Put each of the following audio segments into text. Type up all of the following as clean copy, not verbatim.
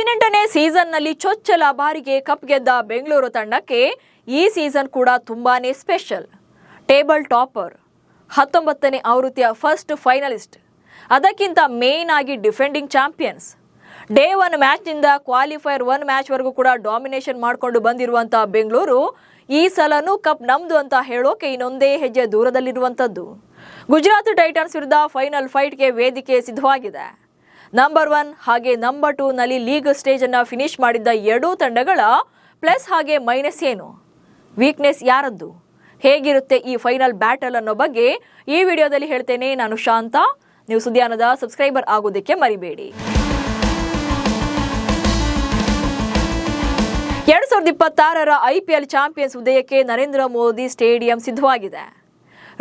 18ನೇ ಸೀಸನ್ನಲ್ಲಿ ಚೊಚ್ಚಲ ಬಾರಿಗೆ ಕಪ್ ಗೆದ್ದ ಬೆಂಗಳೂರು ತಂಡಕ್ಕೆ ಈ ಸೀಸನ್ ಕೂಡ ತುಂಬಾನೇ ಸ್ಪೆಷಲ್. ಟೇಬಲ್ ಟಾಪರ್, 19ನೇ ಆವೃತ್ತಿಯ ಫಸ್ಟ್ ಫೈನಲಿಸ್ಟ್, ಅದಕ್ಕಿಂತ ಮೇನ್ ಆಗಿ ಡಿಫೆಂಡಿಂಗ್ ಚಾಂಪಿಯನ್ಸ್. ಡೇ 1 ಮ್ಯಾಚ್ನಿಂದ ಕ್ವಾಲಿಫೈರ್ 1 ಮ್ಯಾಚ್ವರೆಗೂ ಕೂಡ ಡಾಮಿನೇಷನ್ ಮಾಡಿಕೊಂಡು ಬಂದಿರುವಂಥ ಬೆಂಗಳೂರು ಈ ಸಲನೂ ಕಪ್ ನಮ್ದು ಅಂತ ಹೇಳೋಕೆ ಇನ್ನೊಂದೇ ಹೆಜ್ಜೆ ದೂರದಲ್ಲಿರುವಂಥದ್ದು. ಗುಜರಾತ್ ಟೈಟನ್ಸ್ ವಿರುದ್ಧ ಫೈನಲ್ ಫೈಟ್ಗೆ ವೇದಿಕೆ ಸಿದ್ಧವಾಗಿದೆ. ನಂಬರ್ 1 ಹಾಗೆ ನಂಬರ್ 2 ನಲ್ಲಿ ಲೀಗ್ ಸ್ಟೇಜ್ ಅನ್ನ ಫಿನಿಶ್ ಮಾಡಿದ್ದ ಎರಡೂ ತಂಡಗಳ ಪ್ಲಸ್ ಹಾಗೆ ಮೈನಸ್ ಏನು, ವೀಕ್ನೆಸ್ ಯಾರದ್ದು, ಹೇಗಿರುತ್ತೆ ಈ ಫೈನಲ್ ಬ್ಯಾಟಲ್ ಅನ್ನೋ ಬಗ್ಗೆ ಈ ವಿಡಿಯೋದಲ್ಲಿ ಹೇಳ್ತೇನೆ. ನಾನು ಶಾಂತ. ನೀವು ಸುದ್ದಿಯಾನದ ಸಬ್ಸ್ಕ್ರೈಬರ್ ಆಗೋದಕ್ಕೆ ಮರಿಬೇಡಿ. 2026ರ IPL ಚಾಂಪಿಯನ್ಸ್ ಉದಯಕ್ಕೆ ನರೇಂದ್ರ ಮೋದಿ ಸ್ಟೇಡಿಯಂ ಸಿದ್ಧವಾಗಿದೆ.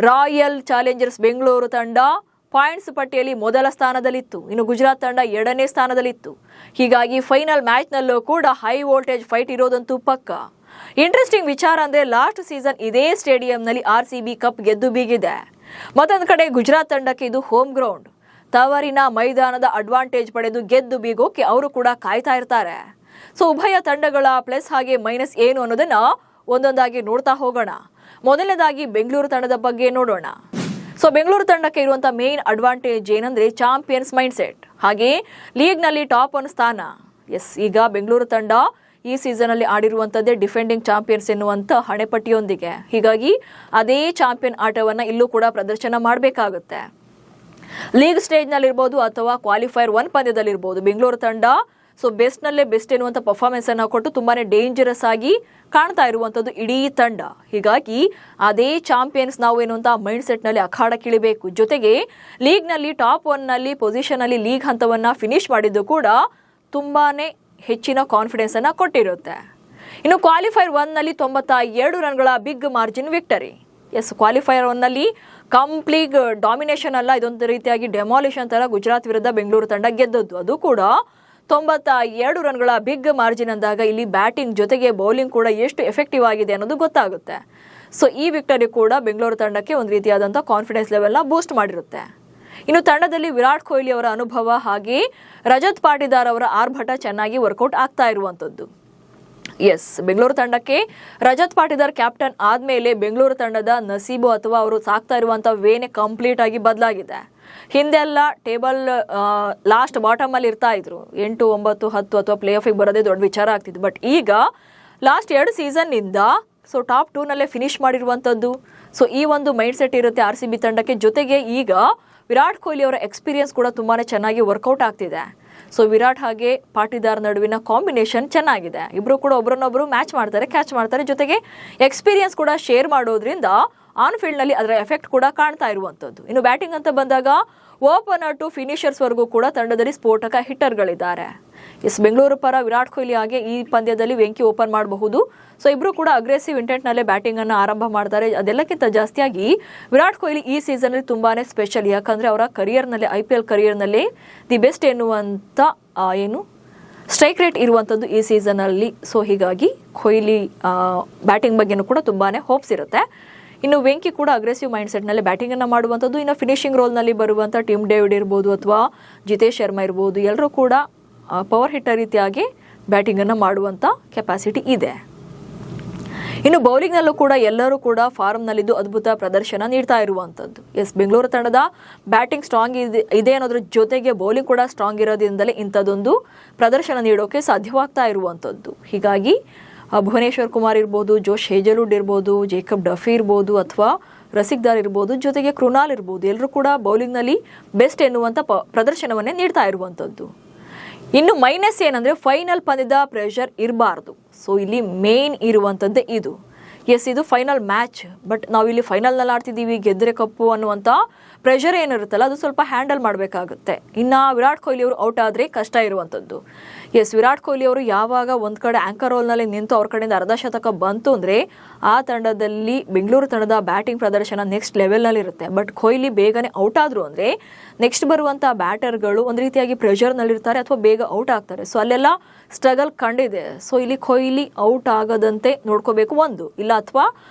ರಾಯಲ್ ಚಾಲೆಂಜರ್ಸ್ ಬೆಂಗಳೂರು ತಂಡ ಪಾಯಿಂಟ್ಸ್ ಪಟ್ಟಿಯಲ್ಲಿ ಮೊದಲ ಸ್ಥಾನದಲ್ಲಿತ್ತು, ಇನ್ನು ಗುಜರಾತ್ ತಂಡ 2ನೇ ಸ್ಥಾನದಲ್ಲಿತ್ತು. ಹೀಗಾಗಿ ಫೈನಲ್ ಮ್ಯಾಚ್ನಲ್ಲೂ ಕೂಡ ಹೈ ವೋಲ್ಟೇಜ್ ಫೈಟ್ ಇರೋದಂತೂ ಪಕ್ಕ. ಇಂಟ್ರೆಸ್ಟಿಂಗ್ ವಿಚಾರ ಅಂದರೆ ಲಾಸ್ಟ್ ಸೀಸನ್ ಇದೇ ಸ್ಟೇಡಿಯಂನಲ್ಲಿ RCB ಕಪ್ ಗೆದ್ದು ಬೀಗಿದೆ. ಮತ್ತೊಂದು ಕಡೆ ಗುಜರಾತ್ ತಂಡಕ್ಕೆ ಇದು ಹೋಮ್ ಗ್ರೌಂಡ್, ತವರಿನ ಮೈದಾನದ ಅಡ್ವಾಂಟೇಜ್ ಪಡೆದು ಗೆದ್ದು ಬೀಗೋಕೆ ಅವರು ಕೂಡ ಕಾಯ್ತಾ ಇರ್ತಾರೆ. ಸೊ ಉಭಯ ತಂಡಗಳ ಪ್ಲಸ್ ಹಾಗೆ ಮೈನಸ್ ಏನು ಅನ್ನೋದನ್ನ ಒಂದೊಂದಾಗಿ ನೋಡ್ತಾ ಹೋಗೋಣ. ಮೊದಲನೇದಾಗಿ ಬೆಂಗಳೂರು ತಂಡದ ಬಗ್ಗೆ ನೋಡೋಣ. ಸೊ ಬೆಂಗಳೂರು ತಂಡಕ್ಕೆ ಇರುವಂಥ ಮೇನ್ ಅಡ್ವಾಂಟೇಜ್ ಏನಂದ್ರೆ ಚಾಂಪಿಯನ್ಸ್ ಮೈಂಡ್ ಸೆಟ್, ಹಾಗೆ ಲೀಗ್ನಲ್ಲಿ ಟಾಪ್ 1 ಸ್ಥಾನ. ಈಗ ಬೆಂಗಳೂರು ತಂಡ ಈ ಸೀಸನಲ್ಲಿ ಆಡಿರುವಂಥದ್ದೇ ಡಿಫೆಂಡಿಂಗ್ ಚಾಂಪಿಯನ್ಸ್ ಎನ್ನುವಂಥ ಹಣೆಪಟ್ಟಿಯೊಂದಿಗೆ. ಹೀಗಾಗಿ ಅದೇ ಚಾಂಪಿಯನ್ ಆಟವನ್ನು ಇಲ್ಲೂ ಕೂಡ ಪ್ರದರ್ಶನ ಮಾಡಬೇಕಾಗುತ್ತೆ. ಲೀಗ್ ಸ್ಟೇಜ್ನಲ್ಲಿರ್ಬೋದು ಅಥವಾ ಕ್ವಾಲಿಫೈರ್ 1 ಪಂದ್ಯದಲ್ಲಿರ್ಬೋದು ಬೆಂಗಳೂರು ತಂಡ ಬೆಸ್ಟ್ನಲ್ಲೇ ಬೆಸ್ಟ್ ಎನ್ನುವಂಥ ಪರ್ಫಾರ್ಮೆನ್ಸ್ ಅನ್ನು ಕೊಟ್ಟು ತುಂಬಾನೇ ಡೇಂಜರಸ್ ಆಗಿ ಕಾಣ್ತಾ ಇರುವಂಥದ್ದು ಇಡೀ ತಂಡ. ಹೀಗಾಗಿ ಅದೇ ಚಾಂಪಿಯನ್ಸ್ ನಾವು ಎನ್ನುವಂಥ ಮೈಂಡ್ ಸೆಟ್ನಲ್ಲಿ ಅಖಾಡಕ್ಕಿಳಿಬೇಕು. ಜೊತೆಗೆ ಲೀಗ್ನಲ್ಲಿ ಟಾಪ್ 1 ನಲ್ಲಿ ಪೊಸಿಷನಲ್ಲಿ ಲೀಗ್ ಹಂತವನ್ನು ಫಿನಿಶ್ ಮಾಡಿದ್ದು ಕೂಡ ತುಂಬಾನೇ ಹೆಚ್ಚಿನ ಕಾನ್ಫಿಡೆನ್ಸ್ ಅನ್ನು ಕೊಟ್ಟಿರುತ್ತೆ. ಇನ್ನು ಕ್ವಾಲಿಫೈರ್ 1 ನಲ್ಲಿ 92 ರನ್ಗಳ ಬಿಗ್ ಮಾರ್ಜಿನ್ ವಿಕ್ಟರಿ. ಕ್ವಾಲಿಫೈರ್ 1 ನಲ್ಲಿ ಕಂಪ್ಲೀಟ್ ಡಾಮಿನೇಷನ್ ಅಲ್ಲ, ಇದೊಂದು ರೀತಿಯಾಗಿ ಡೆಮಾಲಿಷನ್ ತರ ಗುಜರಾತ್ ವಿರುದ್ಧ ಬೆಂಗಳೂರು ತಂಡ ಗೆದ್ದದ್ದು. ಅದು ಕೂಡ 92 ರನ್ಗಳ ಬಿಗ್ ಮಾರ್ಜಿನ್ ಅಂದಾಗ ಇಲ್ಲಿ ಬ್ಯಾಟಿಂಗ್ ಜೊತೆಗೆ ಬೌಲಿಂಗ್ ಕೂಡ ಎಷ್ಟು ಎಫೆಕ್ಟಿವ್ ಆಗಿದೆ ಅನ್ನೋದು ಗೊತ್ತಾಗುತ್ತೆ. ಸೊ ಈ ವಿಕ್ಟರಿ ಕೂಡ ಬೆಂಗಳೂರು ತಂಡಕ್ಕೆ ಒಂದು ರೀತಿಯಾದಂಥ ಕಾನ್ಫಿಡೆನ್ಸ್ ಲೆವೆಲ್ನ ಬೂಸ್ಟ್ ಮಾಡಿರುತ್ತೆ. ಇನ್ನು ತಂಡದಲ್ಲಿ ವಿರಾಟ್ ಕೊಹ್ಲಿ ಅವರ ಅನುಭವ ಹಾಗೆ ರಜತ್ ಪಾಟಿದಾರ್ ಅವರ ಆರ್ಭಟ ಚೆನ್ನಾಗಿ ವರ್ಕೌಟ್ ಆಗ್ತಾ ಇರುವಂಥದ್ದು. ಬೆಂಗಳೂರು ತಂಡಕ್ಕೆ ರಜತ್ ಪಾಟಿದಾರ್ ಕ್ಯಾಪ್ಟನ್ ಆದಮೇಲೆ ಬೆಂಗಳೂರು ತಂಡದ ನಸೀಬು ಅಥವಾ ಅವರು ಸಾಕ್ತಾ ಇರುವಂಥ ವೇನೆ ಕಂಪ್ಲೀಟ್ ಆಗಿ ಬದಲಾಗಿದೆ. ಹಿಂದೆಲ್ಲ ಟೇಬಲ್ ಲಾಸ್ಟ್ ಬಾಟಮ್ ಅಲ್ಲಿ ಇರ್ತಾ ಇದ್ರು, 8, 9, 10 ಅಥವಾ ಪ್ಲೇ ಆಫಿಗೆ ಬರೋದೇ ದೊಡ್ಡ ವಿಚಾರ ಆಗ್ತಿತ್ತು. ಬಟ್ ಈಗ ಲಾಸ್ಟ್ 2 ಸೀಸನ್ನಿಂದ ಟಾಪ್ 2 ನಲ್ಲೇ ಫಿನಿಶ್ ಮಾಡಿರುವಂಥದ್ದು. ಈ ಒಂದು ಮೈಂಡ್ ಸೆಟ್ ಇರುತ್ತೆ RCB ತಂಡಕ್ಕೆ. ಜೊತೆಗೆ ಈಗ ವಿರಾಟ್ ಕೊಹ್ಲಿ ಅವರ ಎಕ್ಸ್ಪೀರಿಯನ್ಸ್ ಕೂಡ ತುಂಬಾನೇ ಚೆನ್ನಾಗಿ ವರ್ಕೌಟ್ ಆಗ್ತಿದೆ. ವಿರಾಟ್ ಹಾಗೆ ಪಾಟಿದಾರ್ ನಡುವಿನ ಕಾಂಬಿನೇಷನ್ ಚೆನ್ನಾಗಿದೆ. ಇಬ್ರು ಕೂಡ ಒಬ್ರನ್ನೊಬ್ರು ಮ್ಯಾಚ್ ಮಾಡ್ತಾರೆ, ಕ್ಯಾಚ್ ಮಾಡ್ತಾರೆ. ಜೊತೆಗೆ ಎಕ್ಸ್ಪೀರಿಯನ್ಸ್ ಕೂಡ ಶೇರ್ ಮಾಡೋದ್ರಿಂದ ಆನ್ ಫೀಲ್ಡ್ ನಲ್ಲಿ ಅದರ ಎಫೆಕ್ಟ್ ಕೂಡ ಕಾಣ್ತಾ ಇರುವಂಥದ್ದು. ಇನ್ನು ಬ್ಯಾಟಿಂಗ್ ಅಂತ ಬಂದಾಗ ಓಪನರ್ ಟು ಫಿನಿಷರ್ಸ್ ವರೆಗೂ ಕೂಡ ತಂಡದಲ್ಲಿ ಸ್ಫೋಟಕ ಹಿಟ್ಟರ್ಗಳಿದ್ದಾರೆ. ಬೆಂಗಳೂರು ಪರ ವಿರಾಟ್ ಕೊಹ್ಲಿ ಹಾಗೆ ಈ ಪಂದ್ಯದಲ್ಲಿ ವೆಂಕಿ ಓಪನ್ ಮಾಡಬಹುದು. ಇಬ್ರು ಕೂಡ ಅಗ್ರೆಸಿವ್ ಇಂಟೆಂಟ್ ನಲ್ಲೇ ಬ್ಯಾಟಿಂಗ್ ಅನ್ನು ಆರಂಭ ಮಾಡ್ತಾರೆ. ಅದೆಲ್ಲಕ್ಕಿಂತ ಜಾಸ್ತಿಯಾಗಿ ವಿರಾಟ್ ಕೊಹ್ಲಿ ಈ ಸೀಸನ್ ಅಲ್ಲಿ ತುಂಬಾನೇ ಸ್ಪೆಷಲ್. ಯಾಕಂದ್ರೆ ಅವರ ಕರಿಯರ್ನಲ್ಲಿ IPL ಕರಿಯರ್ನಲ್ಲಿ ದಿ ಬೆಸ್ಟ್ ಎನ್ನುವಂತ ಸ್ಟ್ರೈಕ್ ರೇಟ್ ಇರುವಂಥದ್ದು ಈ ಸೀಸನ್ ಅಲ್ಲಿ. ಹೀಗಾಗಿ ಕೊಹ್ಲಿ ಬ್ಯಾಟಿಂಗ್ ಬಗ್ಗೆನೂ ಕೂಡ ತುಂಬಾನೇ ಹೋಪ್ಸ್ ಇರುತ್ತೆ. ಇನ್ನು ವೆಂಕಿ ಕೂಡ ಅಗ್ರೆಸಿವ್ ಮೈಂಡ್ ಸೆಟ್ ನಲ್ಲಿ ಬ್ಯಾಟಿಂಗ್ ಅನ್ನ ಮಾಡುವಂಥದ್ದು. ಇನ್ನು ಫಿನಿಶಿಂಗ್ ರೋಲ್ ನಲ್ಲಿ ಬರುವಂಥ ಟಿಮ್ ಡೇವಿಡ್ ಇರ್ಬೋದು ಅಥವಾ ಜಿತೇಶ್ ಶರ್ಮಾ ಇರ್ಬೋದು, ಎಲ್ಲರೂ ಕೂಡ ಪವರ್ ಹಿಟ್ಟರ್ ರೀತಿಯಾಗಿ ಬ್ಯಾಟಿಂಗ್ ಅನ್ನ ಮಾಡುವಂತ ಕೆಪಾಸಿಟಿ ಇದೆ. ಇನ್ನು ಬೌಲಿಂಗ್ ನಲ್ಲೂ ಕೂಡ ಎಲ್ಲರೂ ಕೂಡ ಫಾರ್ಮ್ ನಲ್ಲಿದ್ದು ಅದ್ಭುತ ಪ್ರದರ್ಶನ ನೀಡ್ತಾ ಇರುವಂತದ್ದು. ಬೆಂಗಳೂರು ತಂಡದ ಬ್ಯಾಟಿಂಗ್ ಸ್ಟ್ರಾಂಗ್ ಇದೆ ಅನ್ನೋದ್ರ ಜೊತೆಗೆ ಬೌಲಿಂಗ್ ಕೂಡ ಸ್ಟ್ರಾಂಗ್ ಇರೋದ್ರಿಂದಲೇ ಇಂಥದ್ದೊಂದು ಪ್ರದರ್ಶನ ನೀಡೋಕೆ ಸಾಧ್ಯವಾಗ್ತಾ ಇರುವಂತದ್ದು. ಹೀಗಾಗಿ ಭುವನೇಶ್ವರ್ ಕುಮಾರ್ ಇರ್ಬೋದು, ಜೋಶ್ ಹೇಜಲ್ವುಡ್ ಇರ್ಬೋದು, ಜೇಕಬ್ ಡಫಿ ಇರ್ಬೋದು ಅಥವಾ ರಸಿಕ್ದಾರ್ ಇರ್ಬೋದು, ಜೊತೆಗೆ ಕೃಣಾಲ್ ಇರ್ಬೋದು, ಎಲ್ಲರೂ ಕೂಡ ಬೌಲಿಂಗ್ ನಲ್ಲಿ ಬೆಸ್ಟ್ ಎನ್ನುವಂತ ಪ್ರದರ್ಶನವನ್ನೇ ನೀಡ್ತಾ ಇರುವಂತದ್ದು. ಇನ್ನು ಮೈನಸ್ ಏನಂದ್ರೆ ಫೈನಲ್ ಪಂದ್ಯದ ಪ್ರೆಷರ್ ಇರಬಾರ್ದು. ಇಲ್ಲಿ ಮೇನ್ ಇರುವಂತದ್ದೇ ಇದು. ಇದು ಫೈನಲ್ ಮ್ಯಾಚ್, ಬಟ್ ನಾವು ಇಲ್ಲಿ ಫೈನಲ್ ನಲ್ಲಿ ಆಡ್ತಿದ್ದೀವಿ, ಗೆದ್ರೆ ಕಪ್ಪು ಅನ್ನುವಂತ ಪ್ರೆಷರ್ ಏನಿರುತ್ತಲ್ಲ ಅದು ಸ್ವಲ್ಪ ಹ್ಯಾಂಡಲ್ ಮಾಡಬೇಕಾಗುತ್ತೆ. ಇನ್ನು ವಿರಾಟ್ ಕೊಹ್ಲಿ ಅವರು ಔಟ್ ಆದರೆ ಕಷ್ಟ ಇರುವಂಥದ್ದು. ವಿರಾಟ್ ಕೊಹ್ಲಿ ಅವರು ಯಾವಾಗ ಒಂದು ಕಡೆ ಆಂಕರ್ ರೋಲ್ನಲ್ಲಿ ನಿಂತು ಅವ್ರ ಕಡೆಯಿಂದ ಅರ್ಧ ಶತಕ ಬಂತು ಅಂದರೆ ಆ ತಂಡದಲ್ಲಿ ಬೆಂಗಳೂರು ತಂಡದ ಬ್ಯಾಟಿಂಗ್ ಪ್ರದರ್ಶನ ನೆಕ್ಸ್ಟ್ ಲೆವೆಲ್ನಲ್ಲಿ ಇರುತ್ತೆ. ಬಟ್ ಕೊಹ್ಲಿ ಬೇಗನೆ ಔಟ್ ಆದರು ಅಂದರೆ ನೆಕ್ಸ್ಟ್ ಬರುವಂಥ ಬ್ಯಾಟರ್ಗಳು ಒಂದು ರೀತಿಯಾಗಿ ಪ್ರೆಷರ್ನಲ್ಲಿರ್ತಾರೆ ಅಥವಾ ಬೇಗ ಔಟ್ ಆಗ್ತಾರೆ. ಅಲ್ಲೆಲ್ಲ ಸ್ಟ್ರಗಲ್ ಕಂಡಿದೆ. ಇಲ್ಲಿ ಕೊಹ್ಲಿ ಔಟ್ ಆಗದಂತೆ ನೋಡ್ಕೋಬೇಕು ಒಂದು, ಇಲ್ಲ ಅಥವಾ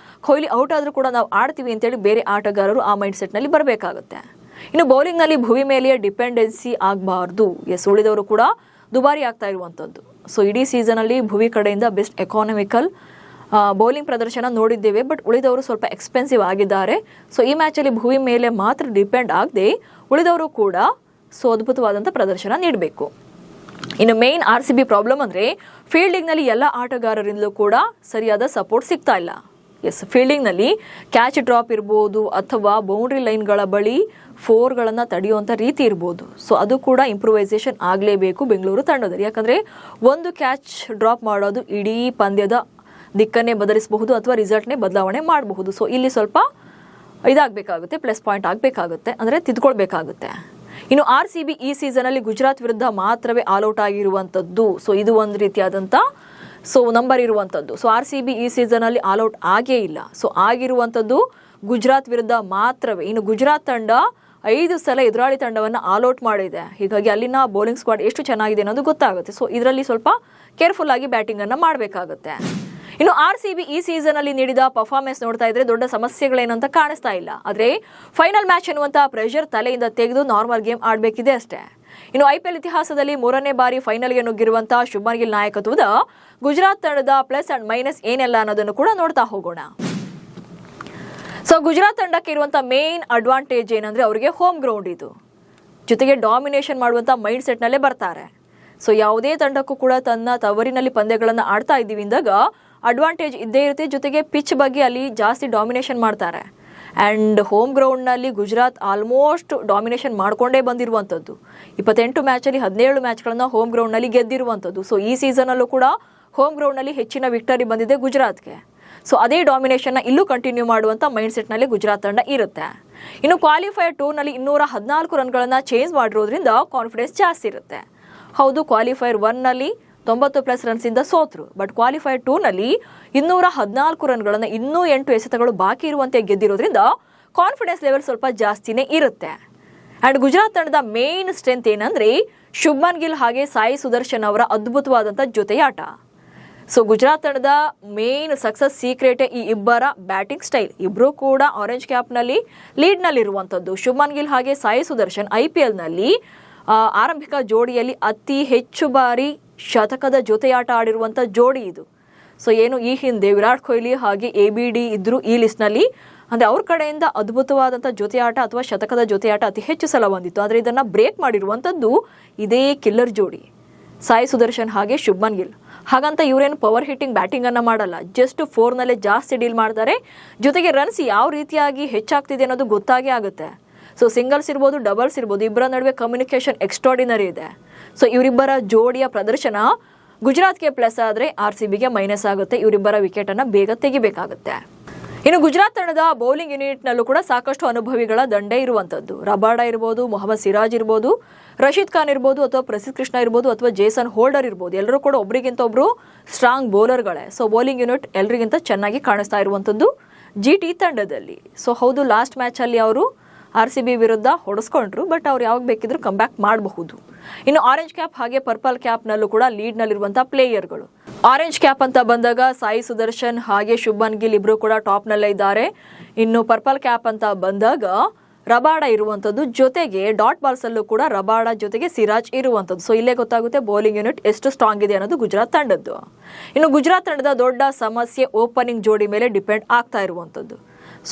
ಕೊಹ್ಲಿ ಔಟ್ ಆದರೂ ಕೂಡ ನಾವು ಆಡ್ತೀವಿ ಅಂತೇಳಿ ಬೇರೆ ಆಟಗಾರರು ಆ ಮೈಂಡ್ ಸೆಟ್ನಲ್ಲಿ ಬರಬೇಕಾಗುತ್ತೆ. ಇನ್ನು ಬೌಲಿಂಗ್ನಲ್ಲಿ ಭುವಿ ಮೇಲೆಯೇ ಡಿಪೆಂಡೆನ್ಸಿ ಆಗಬಾರ್ದು. ಉಳಿದವರು ಕೂಡ ದುಬಾರಿ ಆಗ್ತಾ ಇರುವಂಥದ್ದು. ಸೊ ಇಡೀ ಸೀಸನಲ್ಲಿ ಭುವಿ ಕಡೆಯಿಂದ ಬೆಸ್ಟ್ ಎಕಾನಮಿಕಲ್ ಬೌಲಿಂಗ್ ಪ್ರದರ್ಶನ ನೋಡಿದ್ದೇವೆ. ಬಟ್ ಉಳಿದವರು ಸ್ವಲ್ಪ ಎಕ್ಸ್ಪೆನ್ಸಿವ್ ಆಗಿದ್ದಾರೆ. ಸೊ ಈ ಮ್ಯಾಚಲ್ಲಿ ಭುವಿ ಮೇಲೆ ಮಾತ್ರ ಡಿಪೆಂಡ್ ಆಗದೆ ಉಳಿದವರು ಕೂಡ ಅದ್ಭುತವಾದಂಥ ಪ್ರದರ್ಶನ ನೀಡಬೇಕು. ಇನ್ನು ಮೇನ್ RCB ಪ್ರಾಬ್ಲಮ್ ಅಂದರೆ ಫೀಲ್ಡಿಂಗ್ನಲ್ಲಿ ಎಲ್ಲ ಆಟಗಾರರಿಂದಲೂ ಕೂಡ ಸರಿಯಾದ ಸಪೋರ್ಟ್ ಸಿಗ್ತಾ ಇಲ್ಲ. ಫೀಲ್ಡಿಂಗ್ನಲ್ಲಿ ಕ್ಯಾಚ್ ಡ್ರಾಪ್ ಇರ್ಬೋದು ಅಥವಾ ಬೌಂಡ್ರಿ ಲೈನ್ಗಳ ಬಳಿ ಫೋರ್ಗಳನ್ನು ತಡೆಯುವಂಥ ರೀತಿ ಇರ್ಬೋದು. ಸೊ ಅದು ಕೂಡ ಇಂಪ್ರೂವೈಸೇಷನ್ ಆಗಲೇಬೇಕು ಬೆಂಗಳೂರು ತಂಡದಲ್ಲಿ. ಯಾಕಂದರೆ ಒಂದು ಕ್ಯಾಚ್ ಡ್ರಾಪ್ ಮಾಡೋದು ಇಡೀ ಪಂದ್ಯದ ದಿಕ್ಕನ್ನೇ ಬದಲಿಸಬಹುದು ಅಥವಾ ರಿಸಲ್ಟ್ನೇ ಬದಲಾವಣೆ ಮಾಡಬಹುದು. ಸೊ ಇಲ್ಲಿ ಸ್ವಲ್ಪ ಇದಾಗಬೇಕಾಗುತ್ತೆ, ಪ್ಲಸ್ ಪಾಯಿಂಟ್ ಆಗಬೇಕಾಗುತ್ತೆ, ಅಂದರೆ ತಿದ್ಕೊಳ್ಬೇಕಾಗುತ್ತೆ. ಇನ್ನು RCB ಈ ಸೀಸನಲ್ಲಿ ಗುಜರಾತ್ ವಿರುದ್ಧ ಮಾತ್ರವೇ ಆಲ್ಔಟ್ ಆಗಿರುವಂಥದ್ದು. ಸೊ ಇದು ಒಂದು ರೀತಿಯಾದಂಥ ನಂಬರ್ ಇರುವಂಥದ್ದು. ಸೊ RCB ಈ ಸೀಸನಲ್ಲಿ ಆಲ್ಔಟ್ ಆಗೇ ಇಲ್ಲ. ಸೊ ಆಗಿರುವಂಥದ್ದು ಗುಜರಾತ್ ವಿರುದ್ಧ ಮಾತ್ರವೇ. ಇನ್ನು ಗುಜರಾತ್ ತಂಡ 5 ಸಲ ಎದುರಾಳಿ ತಂಡವನ್ನು ಆಲ್ಔಟ್ ಮಾಡಿದೆ. ಹೀಗಾಗಿ ಅಲ್ಲಿನ ಬೌಲಿಂಗ್ ಸ್ಕ್ವಾಡ್ ಎಷ್ಟು ಚೆನ್ನಾಗಿದೆ ಅನ್ನೋದು ಗೊತ್ತಾಗುತ್ತೆ. ಸೊ ಇದರಲ್ಲಿ ಸ್ವಲ್ಪ ಕೇರ್ಫುಲ್ ಆಗಿ ಬ್ಯಾಟಿಂಗನ್ನು ಮಾಡಬೇಕಾಗುತ್ತೆ. ಇನ್ನು RCB ಈ ಸೀಸನಲ್ಲಿ ನೀಡಿದ ಪರ್ಫಾರ್ಮೆನ್ಸ್ ನೋಡ್ತಾ ಇದ್ರೆ ದೊಡ್ಡ ಸಮಸ್ಯೆಗಳೇನಂತ ಕಾಣಿಸ್ತಾ ಇಲ್ಲ. ಆದರೆ ಫೈನಲ್ ಮ್ಯಾಚ್ ಅನ್ನುವಂಥ ಪ್ರೆಷರ್ ತಲೆಯಿಂದ ತೆಗೆದು ನಾರ್ಮಲ್ ಗೇಮ್ ಆಡಬೇಕಿದೆ ಅಷ್ಟೇ. ಇನ್ನು IPL ಇತಿಹಾಸದಲ್ಲಿ 3ನೇ ಬಾರಿ ಫೈನಲ್ಗೆ ನುಗ್ಗಿರುವಂತಹ ಶುಭ್ಮನ್ ಗಿಲ್ ನಾಯಕತ್ವದ ಗುಜರಾತ್ ತಂಡದ ಪ್ಲಸ್ ಅಂಡ್ ಮೈನಸ್ ಏನೆಲ್ಲ ಅನ್ನೋದನ್ನು ಕೂಡ ನೋಡ್ತಾ ಹೋಗೋಣ. ಸೊ ಗುಜರಾತ್ ತಂಡಕ್ಕೆ ಇರುವಂಥ ಮೇನ್ ಅಡ್ವಾಂಟೇಜ್ ಏನಂದ್ರೆ ಅವರಿಗೆ ಹೋಮ್ ಗ್ರೌಂಡ್ ಇದು, ಜೊತೆಗೆ ಡಾಮಿನೇಷನ್ ಮಾಡುವಂಥ ಮೈಂಡ್ ಸೆಟ್ನಲ್ಲೇ ಬರ್ತಾರೆ. ಸೊ ಯಾವುದೇ ತಂಡಕ್ಕೂ ಕೂಡ ತನ್ನ ತವರಿನಲ್ಲಿ ಪಂದ್ಯಗಳನ್ನು ಆಡ್ತಾ ಇದ್ದೀವಿ ಅಂದಾಗ ಅಡ್ವಾಂಟೇಜ್ ಇದ್ದೇ ಇರುತ್ತೆ. ಜೊತೆಗೆ ಪಿಚ್ ಬಗ್ಗೆ ಅಲ್ಲಿ ಜಾಸ್ತಿ ಡಾಮಿನೇಷನ್ ಮಾಡ್ತಾರೆ. ಆ್ಯಂಡ್ ಹೋಮ್ ಗ್ರೌಂಡ್ನಲ್ಲಿ ಗುಜರಾತ್ ಆಲ್ಮೋಸ್ಟ್ ಡಾಮಿನೇಷನ್ ಮಾಡಿಕೊಂಡೇ ಬಂದಿರುವಂಥದ್ದು. 28 ಮ್ಯಾಚಲ್ಲಿ 17 ಮ್ಯಾಚ್ಗಳನ್ನು ಹೋಮ್ ಗ್ರೌಂಡ್ನಲ್ಲಿ ಗೆದ್ದಿರುವಂಥದ್ದು. ಸೊ ಈ ಸೀಸನಲ್ಲೂ ಕೂಡ ಹೋಮ್ ಗ್ರೌಂಡ್ನಲ್ಲಿ ಹೆಚ್ಚಿನ ವಿಕ್ಟರಿ ಬಂದಿದೆ ಗುಜರಾತ್ಗೆ. ಸೊ ಅದೇ ಡಾಮಿನೇಷನ್ನ ಇಲ್ಲೂ ಕಂಟಿನ್ಯೂ ಮಾಡುವಂಥ ಮೈಂಡ್ ಸೆಟ್ನಲ್ಲಿ ಗುಜರಾತ್ ತಂಡ ಇರುತ್ತೆ. ಇನ್ನು ಕ್ವಾಲಿಫೈಯರ್ 2ನಲ್ಲಿ 214 ರನ್ಗಳನ್ನು ಚೇಂಜ್ ಮಾಡಿರೋದ್ರಿಂದ ಕಾನ್ಫಿಡೆನ್ಸ್ ಜಾಸ್ತಿ ಇರುತ್ತೆ. ಹೌದು, ಕ್ವಾಲಿಫೈಯರ್ 1ನಲ್ಲಿ 90+ ರನ್ಸಿಂದ ಸೋತರು. ಬಟ್ ಕ್ವಾಲಿಫೈಯರ್ 2ನಲ್ಲಿ 214 ರನ್ಗಳನ್ನು ಇನ್ನೂ 8 ಎಸೆತಗಳು ಬಾಕಿ ಇರುವಂತೆ ಗೆದ್ದಿರೋದ್ರಿಂದ ಕಾನ್ಫಿಡೆನ್ಸ್ ಲೆವೆಲ್ ಸ್ವಲ್ಪ ಜಾಸ್ತಿನೇ ಇರುತ್ತೆ. ಆ್ಯಂಡ್ ಗುಜರಾತ್ ತಂಡದ ಮೇನ್ ಸ್ಟ್ರೆಂತ್ ಏನಂದರೆ ಶುಭ್ಮನ್ ಗಿಲ್ ಹಾಗೆ ಸಾಯಿ ಸುದರ್ಶನ್ ಅವರ ಅದ್ಭುತವಾದಂಥ ಜೊತೆಯಾಟ. ಸೊ ಗುಜರಾತ್ ತಂಡದ ಮೇನ್ ಸಕ್ಸಸ್ ಸೀಕ್ರೆಟೇ ಈ ಇಬ್ಬರ ಬ್ಯಾಟಿಂಗ್ ಸ್ಟೈಲ್. ಇಬ್ಬರು ಕೂಡ ಆರೆಂಜ್ ಕ್ಯಾಪ್ನಲ್ಲಿ ಲೀಡ್ನಲ್ಲಿರುವಂಥದ್ದು. ಶುಭ್ಮನ್ ಗಿಲ್ ಹಾಗೆ ಸಾಯಿ ಸುದರ್ಶನ್ IPLನಲ್ಲಿ ಆರಂಭಿಕ ಜೋಡಿಯಲ್ಲಿ ಅತಿ ಹೆಚ್ಚು ಬಾರಿ ಶತಕದ ಜೊತೆಯಾಟ ಆಡಿರುವಂಥ ಜೋಡಿ ಇದು. ಸೊ ಏನು ಈ ಹಿಂದೆ ವಿರಾಟ್ ಕೊಹ್ಲಿ ಹಾಗೆ ABD ಇದ್ದರು ಈ ಲಿಸ್ಟ್ನಲ್ಲಿ. ಅಂದರೆ ಅವ್ರ ಕಡೆಯಿಂದ ಅದ್ಭುತವಾದಂಥ ಜೊತೆಯಾಟ ಅಥವಾ ಶತಕದ ಜೊತೆಯಾಟ ಅತಿ ಹೆಚ್ಚು ಸಲ ಬಂದಿತ್ತು. ಆದರೆ ಇದನ್ನು ಬ್ರೇಕ್ ಮಾಡಿರುವಂಥದ್ದು ಇದೇ ಕಿಲ್ಲರ್ ಜೋಡಿ ಸಾಯಿ ಸುದರ್ಶನ್ ಹಾಗೆ ಶುಭ್ಮನ್ ಗಿಲ್. ಹಾಗಂತ ಇವರೇನು ಪವರ್ ಹಿಟ್ಟಿಂಗ್ ಬ್ಯಾಟಿಂಗನ್ನು ಮಾಡಲ್ಲ, ಜಸ್ಟ್ 4ನಲ್ಲೇ ಜಾಸ್ತಿ ಡೀಲ್ ಮಾಡ್ತಾರೆ. ಜೊತೆಗೆ ರನ್ಸ್ ಯಾವ ರೀತಿಯಾಗಿ ಹೆಚ್ಚಾಗ್ತಿದೆ ಅನ್ನೋದು ಗೊತ್ತಾಗೇ ಆಗುತ್ತೆ. ಸೊ ಸಿಂಗಲ್ಸ್ ಇರ್ಬೋದು, ಡಬಲ್ಸ್ ಇರ್ಬೋದು, ಇಬ್ಬರ ನಡುವೆ ಕಮ್ಯುನಿಕೇಷನ್ ಎಕ್ಸ್ಟ್ರಾಡಿನರಿ ಇದೆ. ಸೊ ಇವರಿಬ್ಬರ ಜೋಡಿಯ ಪ್ರದರ್ಶನ ಗುಜರಾತ್ಗೆ ಪ್ಲಸ್ ಆದರೆ RCBಗೆ ಮೈನಸ್ ಆಗುತ್ತೆ. ಇವರಿಬ್ಬರ ವಿಕೆಟನ್ನು ಬೇಗ ತೆಗಿಬೇಕಾಗುತ್ತೆ. ಇನ್ನು ಗುಜರಾತ್ ತಂಡದ ಬೌಲಿಂಗ್ ಯೂನಿಟ್ನಲ್ಲೂ ಕೂಡ ಸಾಕಷ್ಟು ಅನುಭವಿಗಳ ದಂಡೇ ಇರುವಂಥದ್ದು. ರಬಾಡಾ ಇರ್ಬೋದು, ಮೊಹಮ್ಮದ್ ಸಿರಾಜ್ ಇರ್ಬೋದು, ರಶೀದ್ ಖಾನ್ ಇರ್ಬೋದು, ಅಥವಾ ಪ್ರಸಿದ್ಧ ಕೃಷ್ಣ ಇರ್ಬೋದು, ಅಥವಾ ಜೇಸನ್ ಹೋಲ್ಡರ್ ಇರ್ಬೋದು, ಎಲ್ಲರೂ ಕೂಡ ಒಬ್ರಿಗಿಂತ ಒಬ್ರು ಸ್ಟ್ರಾಂಗ್ ಬೌಲರ್ಗಳೇ. ಸೊ ಬೌಲಿಂಗ್ ಯೂನಿಟ್ ಎಲ್ಲರಿಗಿಂತ ಚೆನ್ನಾಗಿ ಕಾಣಿಸ್ತಾ ಇರುವಂಥದ್ದು GT ತಂಡದಲ್ಲಿ. ಸೊ ಹೌದು, ಲಾಸ್ಟ್ ಮ್ಯಾಚಲ್ಲಿ ಅವರು RCB ವಿರುದ್ಧ ಹೊಡೆಸ್ಕೊಂಡ್ರು. ಬಟ್ ಅವ್ರು ಯಾವಾಗ ಬೇಕಿದ್ರು ಕಮ್ ಬ್ಯಾಕ್ ಮಾಡಬಹುದು. ಇನ್ನು ಆರೆಂಜ್ ಕ್ಯಾಪ್ ಹಾಗೆ ಪರ್ಪಲ್ ಕ್ಯಾಪ್ನಲ್ಲೂ ಕೂಡ ಲೀಡ್ನಲ್ಲಿರುವಂಥ ಪ್ಲೇಯರ್ಗಳು. ಆರೆಂಜ್ ಕ್ಯಾಪ್ ಅಂತ ಬಂದಾಗ ಸಾಯಿ ಸುದರ್ಶನ್ ಹಾಗೆ ಶುಭ್ಮನ್ ಗಿಲ್ ಇಬ್ಬರು ಕೂಡ ಟಾಪ್ನಲ್ಲೇ ಇದ್ದಾರೆ. ಇನ್ನು ಪರ್ಪಲ್ ಕ್ಯಾಪ್ ಅಂತ ಬಂದಾಗ ರಬಾಡಾ ಇರುವಂಥದ್ದು, ಜೊತೆಗೆ ಡಾಟ್ ಬಾಲ್ಸಲ್ಲೂ ಕೂಡ ರಬಾಡಾ ಜೊತೆಗೆ ಸಿರಾಜ್ ಇರುವಂಥದ್ದು. ಸೊ ಇಲ್ಲೇ ಗೊತ್ತಾಗುತ್ತೆ ಬೌಲಿಂಗ್ ಯೂನಿಟ್ ಎಷ್ಟು ಸ್ಟ್ರಾಂಗ್ ಇದೆ ಅನ್ನೋದು ಗುಜರಾತ್ ತಂಡದ್ದು. ಇನ್ನು ಗುಜರಾತ್ ತಂಡದ ದೊಡ್ಡ ಸಮಸ್ಯೆ ಓಪನಿಂಗ್ ಜೋಡಿ ಮೇಲೆ ಡಿಪೆಂಡ್ ಆಗ್ತಾ ಇರುವಂಥದ್ದು.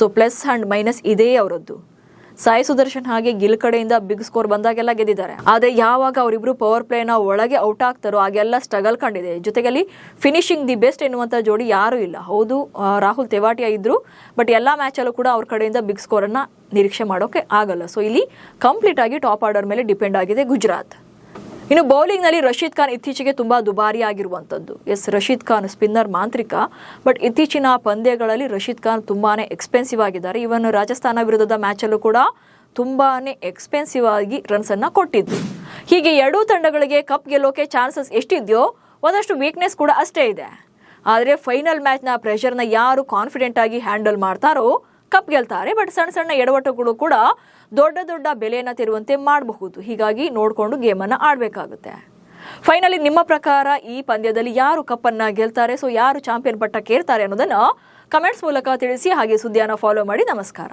ಸೊ ಪ್ಲಸ್ ಆ್ಯಂಡ್ ಮೈನಸ್ ಇದೇ ಅವರದ್ದು. ಸಾಯಿ ಸುದರ್ಶನ್ ಹಾಗೆ ಗಿಲ್ ಕಡೆಯಿಂದ ಬಿಗ್ ಸ್ಕೋರ್ ಬಂದಾಗೆಲ್ಲ ಗೆದ್ದಿದ್ದಾರೆ. ಆದರೆ ಯಾವಾಗ ಅವರಿಬ್ರು ಪವರ್ ಪ್ಲೇನ ಒಳಗೆ ಔಟ್ ಆಗ್ತಾರೋ ಆಗೆಲ್ಲ ಸ್ಟ್ರಗಲ್ ಕಂಡಿದೆ. ಜೊತೆಗಲ್ಲಿ ಫಿನಿಶಿಂಗ್ ದಿ ಬೆಸ್ಟ್ ಎನ್ನುವಂಥ ಜೋಡಿ ಯಾರೂ ಇಲ್ಲ. ಹೌದು, ರಾಹುಲ್ ತೆವಾಟಿಯಾ ಇದ್ರು, ಬಟ್ ಎಲ್ಲ ಮ್ಯಾಚಲ್ಲೂ ಕೂಡ ಅವ್ರ ಕಡೆಯಿಂದ ಬಿಗ್ ಸ್ಕೋರನ್ನು ನಿರೀಕ್ಷೆ ಮಾಡೋಕೆ ಆಗಲ್ಲ. ಸೊ ಇಲ್ಲಿ ಕಂಪ್ಲೀಟ್ ಆಗಿ ಟಾಪ್ ಆರ್ಡರ್ ಮೇಲೆ ಡಿಪೆಂಡ್ ಆಗಿದೆ ಗುಜರಾತ್. ಇನ್ನು ಬೌಲಿಂಗ್ನಲ್ಲಿ ರಶೀದ್ ಖಾನ್ ಇತ್ತೀಚೆಗೆ ತುಂಬ ದುಬಾರಿ ಆಗಿರುವಂಥದ್ದು. ರಶೀದ್ ಖಾನ್ ಸ್ಪಿನ್ನರ್ ಮಾಂತ್ರಿಕ, ಬಟ್ ಇತ್ತೀಚಿನ ಪಂದ್ಯಗಳಲ್ಲಿ ರಶೀದ್ ಖಾನ್ ತುಂಬಾ ಎಕ್ಸ್ಪೆನ್ಸಿವ್ ಆಗಿದ್ದಾರೆ. ಇವನ್ ರಾಜಸ್ಥಾನ ವಿರುದ್ಧದ ಮ್ಯಾಚಲ್ಲೂ ಕೂಡ ತುಂಬಾ ಎಕ್ಸ್ಪೆನ್ಸಿವ್ ಆಗಿ ರನ್ಸನ್ನು ಕೊಟ್ಟಿದ್ರು. ಹೀಗೆ ಎರಡೂ ತಂಡಗಳಿಗೆ ಕಪ್ ಗೆಲ್ಲೋಕೆ ಚಾನ್ಸಸ್ ಎಷ್ಟಿದೆಯೋ ಒಂದಷ್ಟು ವೀಕ್ನೆಸ್ ಕೂಡ ಅಷ್ಟೇ ಇದೆ. ಆದರೆ ಫೈನಲ್ ಮ್ಯಾಚ್ನ ಪ್ರೆಷರ್ನ ಯಾರು ಕಾನ್ಫಿಡೆಂಟ್ ಆಗಿ ಹ್ಯಾಂಡಲ್ ಮಾಡ್ತಾರೋ ಕಪ್ ಗೆಲ್ತಾರೆ. ಬಟ್ ಸಣ್ಣ ಸಣ್ಣ ಎಡವಟ್ಟುಗಳು ಕೂಡ ದೊಡ್ಡ ದೊಡ್ಡ ಬೆಲೆಯನ್ನು ತೆರುವಂತೆ ಮಾಡಬಹುದು. ಹೀಗಾಗಿ ನೋಡಿಕೊಂಡು ಗೇಮನ್ನು ಆಡಬೇಕಾಗುತ್ತೆ. ಫೈನಲಿ ನಿಮ್ಮ ಪ್ರಕಾರ ಈ ಪಂದ್ಯದಲ್ಲಿ ಯಾರು ಕಪ್ಪನ್ನು ಗೆಲ್ತಾರೆ, ಸೊ ಯಾರು ಚಾಂಪಿಯನ್ ಪಟ್ಟಕ್ಕೇರ್ತಾರೆ ಅನ್ನೋದನ್ನು ಕಮೆಂಟ್ಸ್ ಮೂಲಕ ತಿಳಿಸಿ. ಹಾಗೆ ಸುದ್ದಿಯನ್ನು ಫಾಲೋ ಮಾಡಿ. ನಮಸ್ಕಾರ.